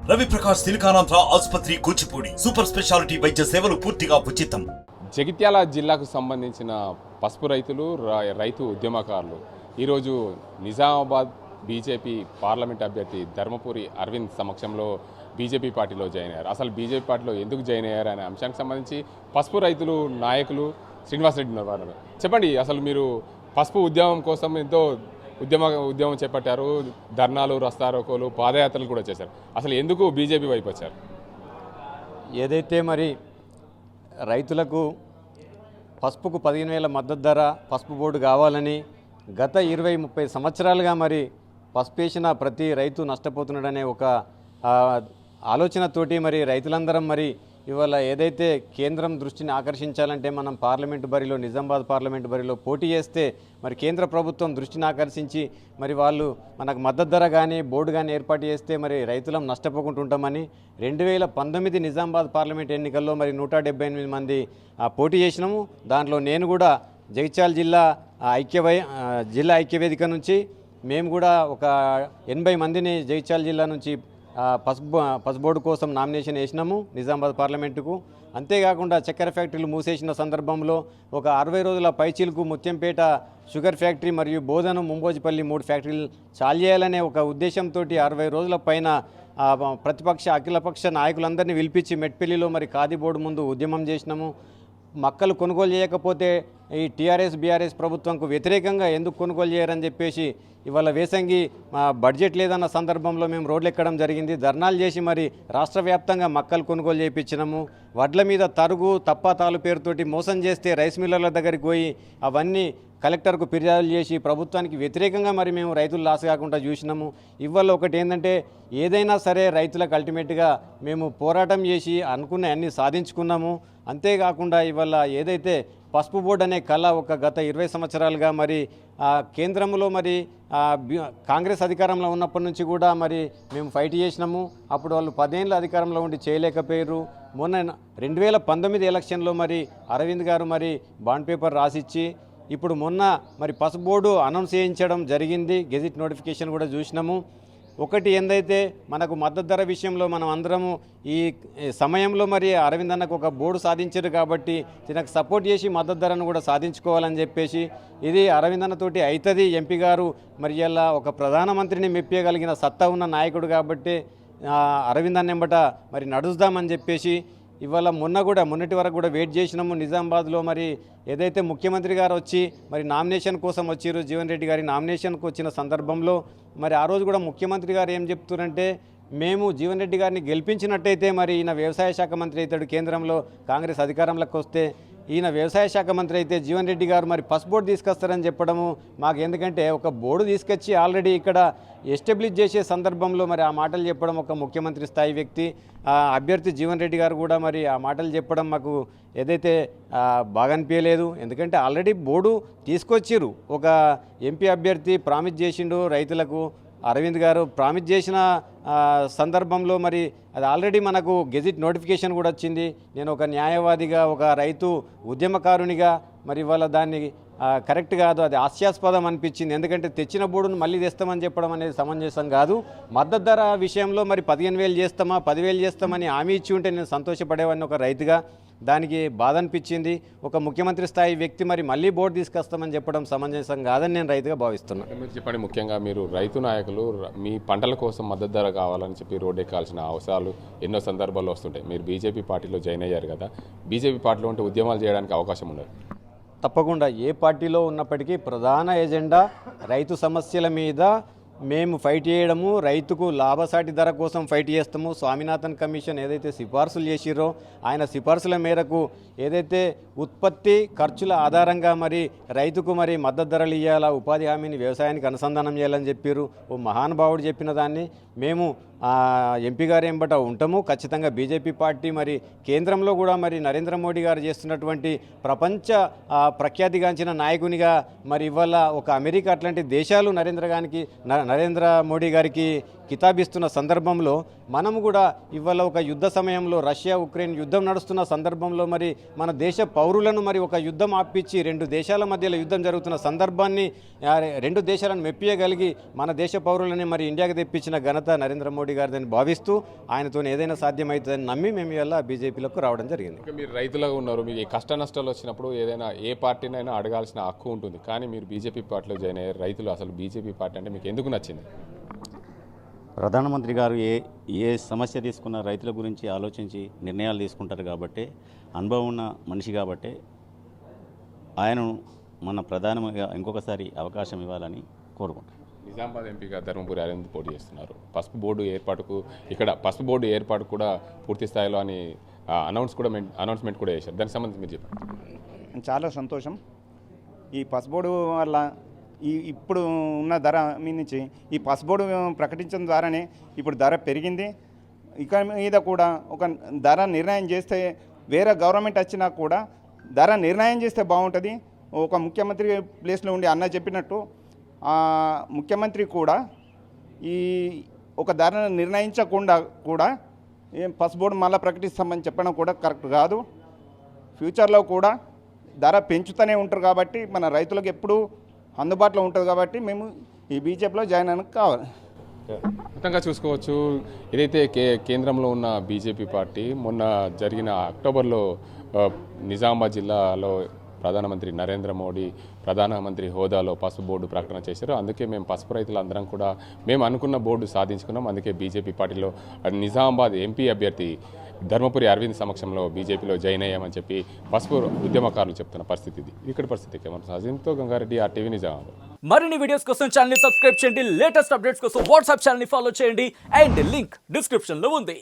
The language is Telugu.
రవి ప్రకాష్ సిలికానాంధ్ర ఆసుపత్రి కూచిపూడి సూపర్ స్పెషాలిటీ వైద్య సేవలు పూర్తిగా ఉచితం. జగిత్యాల జిల్లాకు సంబంధించిన పసుపు రైతులు రైతు ఉద్యమకారులు ఈరోజు నిజామాబాద్ బీజేపీ పార్లమెంట్ అభ్యర్థి ధర్మపురి అరవింద్ సమక్షంలో బీజేపీ పార్టీలో జాయిన్ అయ్యారు. అసలు బీజేపీ పార్టీలో ఎందుకు జాయిన్ అయ్యారు అనే అంశానికి సంబంధించి పసుపు రైతులు నాయకులు శ్రీనివాసరెడ్డి ఉన్నారు. చెప్పండి, అసలు మీరు పసుపు ఉద్యమం కోసం ఎంతో ఉద్యమం చేపట్టారు, ధర్నాలు, రస్తారోకోలు, పాదయాత్రలు కూడా చేశారు. అసలు ఎందుకు బీజేపీ వైపు వచ్చారు? ఏదైతే మరి రైతులకు పసుపుకు 15,000 మద్దతు ధర పసుపు బోర్డు కావాలని గత 20-30 సంవత్సరాలుగా మరి పసుపు వేసిన ప్రతి రైతు నష్టపోతున్నాడనే ఒక ఆలోచనతోటి మరి రైతులందరం మరి ఇవాళ ఏదైతే కేంద్రం దృష్టిని ఆకర్షించాలంటే మనం పార్లమెంటు బరిలో నిజామాబాద్ పార్లమెంటు బరిలో పోటీ చేస్తే మరి కేంద్ర ప్రభుత్వం దృష్టిని ఆకర్షించి మరి వాళ్ళు మనకు మద్దతు ధర కానీ బోర్డు కానీ ఏర్పాటు చేస్తే మరి రైతులం నష్టపోకుండా ఉంటామని 2019 నిజామాబాద్ పార్లమెంట్ ఎన్నికల్లో మరి 178 మంది పోటీ చేసినాము. దాంట్లో నేను కూడా జగిత్యాల జిల్లా ఐక్యవేదిక నుంచి మేము కూడా ఒక 80 మందిని జగిత్యాల జిల్లా నుంచి పసుపు బోర్డు కోసం నామినేషన్ వేసినాము నిజామాబాద్ పార్లమెంటుకు. అంతేకాకుండా చక్కెర ఫ్యాక్టరీలు మూసేసిన సందర్భంలో ఒక 60 రోజుల పైచీలకు ముత్యంపేట షుగర్ ఫ్యాక్టరీ మరియు బోధను ముంబోజిపల్లి 3 ఫ్యాక్టరీలు చాలు చేయాలనే ఒక ఉద్దేశంతో 60 రోజుల పైన ప్రతిపక్ష అఖిలపక్ష నాయకులందరినీ పిలిపించి మెట్పల్లిలో మరి ఖాదీ బోర్డు ముందు ఉద్యమం చేసినాము. మక్కలు కొనుగోలు చేయకపోతే ఈ టీఆర్ఎస్ బీఆర్ఎస్ ప్రభుత్వంకు వ్యతిరేకంగా ఎందుకు కొనుగోలు చేయరని చెప్పేసి ఇవాళ వేసంగి బడ్జెట్ లేదన్న సందర్భంలో మేము రోడ్లు ఎక్కడం జరిగింది. ధర్నాలు చేసి మరి రాష్ట్ర వ్యాప్తంగా మక్కలు కొనుగోలు చేయించినాము. వడ్ల మీద తరుగు తప్పాతాలు పేరుతోటి మోసం చేస్తే రైస్ మిల్లర్ల దగ్గరికి పోయి అవన్నీ కలెక్టర్కు ఫిర్యాదులు చేసి ప్రభుత్వానికి వ్యతిరేకంగా మరి మేము రైతులు లాస్ కాకుండా చూసినాము. ఇవాళ ఒకటి ఏంటంటే ఏదైనా సరే రైతులకు అల్టిమేట్గా మేము పోరాటం చేసి అనుకున్న అన్నీ సాధించుకున్నాము. అంతేకాకుండా ఇవాళ ఏదైతే పసుపు బోర్డు అనే కళ ఒక గత 20 సంవత్సరాలుగా మరి కేంద్రంలో మరి కాంగ్రెస్ అధికారంలో ఉన్నప్పటి నుంచి కూడా మరి మేము ఫైట్ చేసినాము. అప్పుడు వాళ్ళు 10 ఏళ్ళ అధికారంలో ఉండి చేయలేకపోయారు. మొన్న 2019 ఎలక్షన్లో మరి అరవింద్ గారు మరి బాండ్ పేపర్ రాసిచ్చి ఇప్పుడు మొన్న మరి పసుపు బోర్డు అనౌన్స్ చేయించడం జరిగింది. గెజిట్ నోటిఫికేషన్ కూడా చూసినాము. ఒకటి ఏందైతే మనకు మద్దతు ధర విషయంలో మనం అందరము ఈ సమయంలో మరి అరవింద్ అన్నకు ఒక బోర్డు సాధించారు కాబట్టి దీనికి సపోర్ట్ చేసి మద్దతు ధరను కూడా సాధించుకోవాలని చెప్పేసి ఇది అరవింద్ అన్నతోటి అవుతుంది. ఎంపీ గారు మరి ఇలా ఒక ప్రధానమంత్రిని మెప్పగలిగిన సత్తా ఉన్న నాయకుడు కాబట్టి అరవింద్ అన్న వెంబట మరి నడుస్తామని చెప్పేసి ఇవాళ మొన్నటి వరకు కూడా వెయిట్ చేసినాము. నిజామాబాద్లో మరి ఏదైతే ముఖ్యమంత్రి గారు వచ్చి మరి నామినేషన్ కోసం వచ్చారు, జీవన్ రెడ్డి గారి నామినేషన్కు వచ్చిన సందర్భంలో మరి ఆ రోజు కూడా ముఖ్యమంత్రి గారు ఏం చెప్తున్నారంటే మేము జీవన్ రెడ్డి గారిని గెలిపించినట్టయితే మరి ఈయన వ్యవసాయ శాఖ మంత్రి అవుతాడు, కేంద్రంలో కాంగ్రెస్ అధికారంలోకి వస్తే ఈయన వ్యవసాయ శాఖ మంత్రి అయితే జీవన్ రెడ్డి గారు మరి పసుపు బోర్డు తీసుకొస్తారని చెప్పడము మాకు ఎందుకంటే ఒక బోర్డు తీసుకొచ్చి ఆల్రెడీ ఇక్కడ ఎస్టాబ్లిష్ చేసే సందర్భంలో మరి ఆ మాటలు చెప్పడం ఒక ముఖ్యమంత్రి స్థాయి వ్యక్తి అభ్యర్థి జీవన్ రెడ్డి గారు కూడా మరి ఆ మాటలు చెప్పడం మాకు ఏదైతే బాగా అనిపించలేదు. ఎందుకంటే ఆల్రెడీ బోర్డు తీసుకొచ్చిర్రు, ఒక ఎంపీ అభ్యర్థి ప్రామిస్ చేసిండు రైతులకు, అరవింద్ గారు ప్రామిస్ చేసిన సందర్భంలో మరి అది ఆల్రెడీ మనకు గెజిట్ నోటిఫికేషన్ కూడా వచ్చింది. నేను ఒక న్యాయవాదిగా ఒక రైతు ఉద్యమకారునిగా మరి ఇవాళ దాన్ని కరెక్ట్ కాదు, అది హాస్యాస్పదం అనిపించింది. ఎందుకంటే తెచ్చిన బోర్డును మళ్ళీ తెస్తామని చెప్పడం అనేది సమంజసం కాదు. మద్దతు ధర విషయంలో మరి 15,000 చేస్తామా 10,000 చేస్తామని హామీ ఇచ్చి ఉంటే నేను సంతోషపడేవాడిని ఒక రైతుగా. దానికి బాధ అనిపించింది. ఒక ముఖ్యమంత్రి స్థాయి వ్యక్తి మరి మళ్ళీ బోర్డు తీసుకొస్తామని చెప్పడం సమంజసం కాదని నేను రైతుగా భావిస్తున్నాను. మీరు చెప్పండి, ముఖ్యంగా మీరు రైతు నాయకులు మీ పంటల కోసం మద్దతు ధర కావాలని చెప్పి రోడ్డు ఎక్కాల్సిన అవసరాలు ఎన్నో సందర్భాల్లో వస్తుంటాయి. మీరు బీజేపీ పార్టీలో జాయిన్ అయ్యారు కదా, బీజేపీ పార్టీలో ఉంటే ఉద్యమాలు చేయడానికి అవకాశం ఉండదు? తప్పకుండా ఏ పార్టీలో ఉన్నప్పటికీ ప్రధాన ఎజెండా రైతు సమస్యల మీద మేము ఫైట్ చేయడము, రైతుకు లాభసాటి ధర కోసం ఫైట్ చేస్తాము. స్వామినాథన్ కమిషన్ ఏదైతే సిఫార్సులు చేసిరో ఆయన సిఫార్సుల మేరకు ఏదైతే ఉత్పత్తి ఖర్చుల ఆధారంగా మరి రైతుకు మరి మద్దతు ధరలు ఇవ్వాలా, ఉపాధి హామీని వ్యవసాయానికి అనుసంధానం చేయాలని చెప్పారు. ఓ మహానుభావుడు చెప్పిన దాన్ని మేము ఎంపీ గారు ఎంబట ఉంటాము. ఖచ్చితంగా బీజేపీ పార్టీ మరి కేంద్రంలో కూడా మరి నరేంద్ర మోడీ గారు చేస్తున్నటువంటి ప్రపంచ ప్రఖ్యాతిగాంచిన నాయకునిగా మరి ఇవాళ ఒక అమెరికా అట్లాంటి దేశాలు నరేంద్ర మోడీ గారికి కితాబిస్తున్న సందర్భంలో మనము కూడా ఇవాళ ఒక యుద్ధ సమయంలో రష్యా ఉక్రెయిన్ యుద్ధం నడుస్తున్న సందర్భంలో మరి మన దేశ పౌరులను మరి ఒక యుద్ధం ఆపించి రెండు దేశాల మధ్యలో యుద్ధం జరుగుతున్న సందర్భాన్ని రెండు దేశాలను మెప్పియగలిగి మన దేశ పౌరులని మరి ఇండియాకి తెప్పించిన ఘనత నరేంద్ర మోడీ గారిదని భావిస్తూ ఆయనతో ఏదైనా సాధ్యమవుతుందని నమ్మి మేము ఇలా బీజేపీలోకి రావడం జరిగింది. ఇంకా మీరు రైతులుగా ఉన్నారు, మీకు ఈ కష్ట నష్టాలు వచ్చినప్పుడు ఏదైనా ఏ పార్టీనైనా అడగాల్సిన హక్కు ఉంటుంది, కానీ మీరు బీజేపీ పార్టీలో జాయిన్ అయ్యారు. రైతులు అసలు బీజేపీ పార్టీ అంటే మీకు ఎందుకు నచ్చింది? ప్రధానమంత్రి గారు ఏ సమస్య తీసుకున్న రైతుల గురించి ఆలోచించి నిర్ణయాలు తీసుకుంటారు కాబట్టి, అనుభవం ఉన్న మనిషి కాబట్టి ఆయనను మన ప్రధానంగా ఇంకొకసారి అవకాశం ఇవ్వాలని కోరుకుంటాను. నిజామాబాద్ ఎంపీగా ధర్మపురి అరవింద్ పోటీ చేస్తున్నారు. పసుపు బోర్డు ఏర్పాటుకు ఇక్కడ పసుపు బోర్డు ఏర్పాటు కూడా పూర్తి స్థాయిలో అని అనౌన్స్మెంట్ కూడా చేశారు. దానికి సంబంధించి మీరు చెప్పండి. చాలా సంతోషం. ఈ పసుబోర్డు వల్ల ఇప్పుడు ఉన్న ధర మీద నుంచి ఈ పసుబోర్డు ప్రకటించడం ద్వారానే ఇప్పుడు ధర పెరిగింది. ఇక మీద కూడా ఒక ధర నిర్ణయం చేస్తే వేరే గవర్నమెంట్ వచ్చినా కూడా ధర నిర్ణయం చేస్తే బాగుంటుంది. ఒక ముఖ్యమంత్రి ప్లేస్లో ఉండి అన్న చెప్పినట్టు ముఖ్యమంత్రి కూడా ఈ ఒక ధర నిర్ణయించకుండా కూడా పసుబోర్డు మళ్ళీ ప్రకటిస్తామని చెప్పడం కూడా కరెక్ట్ కాదు. ఫ్యూచర్లో కూడా ధర పెంచుతూనే ఉంటారు కాబట్టి మన రైతులకు ఎప్పుడూ అందుబాటులో ఉంటుంది కాబట్టి మేము ఈ బీజేపీలో జాయిన్ అవ్వడానికి కావాలి. మొత్తంగా చూసుకోవచ్చు, ఏదైతే కేంద్రంలో ఉన్న బీజేపీ పార్టీ మొన్న జరిగిన అక్టోబర్లో నిజామాబాద్ జిల్లాలో ప్రధానమంత్రి నరేంద్ర మోడీ ప్రధానమంత్రి హోదాలో పసుపు బోర్డు ప్రకటన చేశారు. అందుకే మేము పసుపు రైతులందరం కూడా మేము అనుకున్న బోర్డు సాధించుకున్నాం. అందుకే బీజేపీ పార్టీలో నిజామాబాద్ ఎంపీ అభ్యర్థి ధర్మపురి అరవింద్ సమక్షంలో బీజేపీలో జాయిన్ అయ్యామని చెప్పి పసుపు ఉద్యమకారులు చెప్తున్న పరిస్థితి ఇది. ఇక్కడ పరిస్థితి అజింతో గంగారెడ్డి, RTV నిజామాబాద్. మరిన్ని వీడియోస్ కోసం ఛానల్ ని సబ్స్క్రైబ్ చేయండి. లేటెస్ట్ అప్డేట్స్ కోసం వాట్సాప్ ఛానల్ ని ఫాలో చేయండి. అండ్ లింక్ డిస్క్రిప్షన్ లో ఉంది.